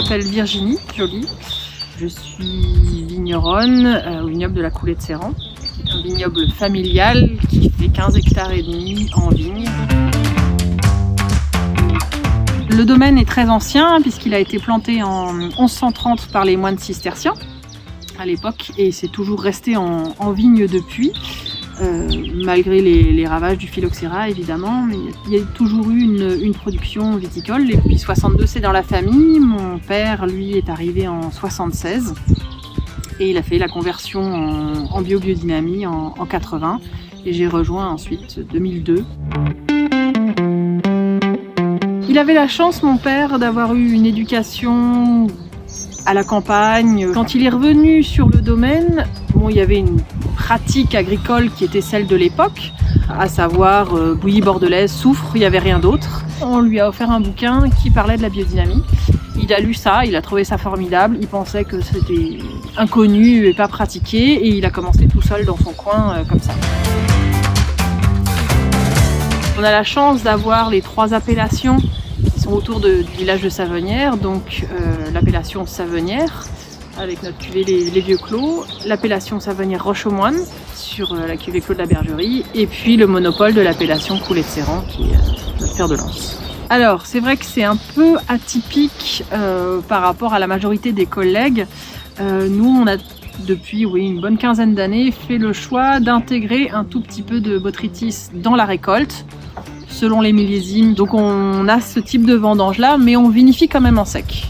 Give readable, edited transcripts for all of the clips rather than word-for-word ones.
m'appelle Virginie Joly. Je suis vigneronne au vignoble de la Coulée de Serran. C'est un vignoble familial qui fait 15 hectares et demi en vigne. Le domaine est très ancien puisqu'il a été planté en 1130 par les moines cisterciens à l'époque et c'est toujours resté en vigne depuis. Malgré les ravages du phylloxéra évidemment, mais il y a toujours eu une production viticole. Et puis 62 c'est dans la famille, mon père lui est arrivé en 76 et il a fait la conversion en biodynamie en 80 et j'ai rejoint ensuite 2002. Il avait la chance, mon père, d'avoir eu une éducation à la campagne. Quand il est revenu sur le domaine, il y avait une pratique agricole qui était celle de l'époque, à savoir bouillie bordelaise, soufre, il n'y avait rien d'autre. On lui a offert un bouquin qui parlait de la biodynamie. Il a lu ça, il a trouvé ça formidable, il pensait que c'était inconnu et pas pratiqué et il a commencé tout seul dans son coin comme ça. On a la chance d'avoir les 3 appellations qui sont autour du village de Savenières, donc l'appellation Savenières avec notre cuvée les Vieux Clos, l'appellation Savenières Roche-aux-Moines sur la cuvée Clos de la Bergerie et puis le monopole de l'appellation Coulée de Serran qui est notre fer de lance. Alors c'est vrai que c'est un peu atypique par rapport à la majorité des collègues. Nous on a depuis une bonne quinzaine d'années fait le choix d'intégrer un tout petit peu de botrytis dans la récolte selon les millésimes. Donc on a ce type de vendange là mais on vinifie quand même en sec.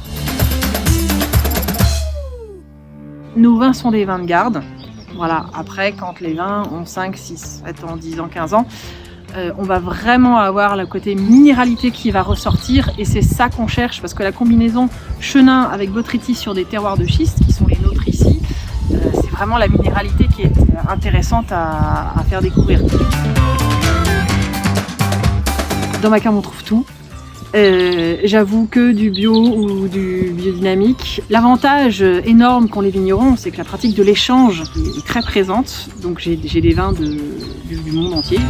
Nos vins sont des vins de garde. Voilà. Après, quand les vins ont 5, 6, 7 ans, 10 ans, 15 ans, on va vraiment avoir le côté minéralité qui va ressortir et c'est ça qu'on cherche parce que la combinaison chenin avec botrytis sur des terroirs de schiste qui sont les nôtres ici, c'est vraiment la minéralité qui est intéressante à faire découvrir. Dans ma cave, on trouve tout. J'avoue que du bio ou du biodynamique. L'avantage énorme qu'ont les vignerons, c'est que la pratique de l'échange est très présente. Donc j'ai des vins du monde entier.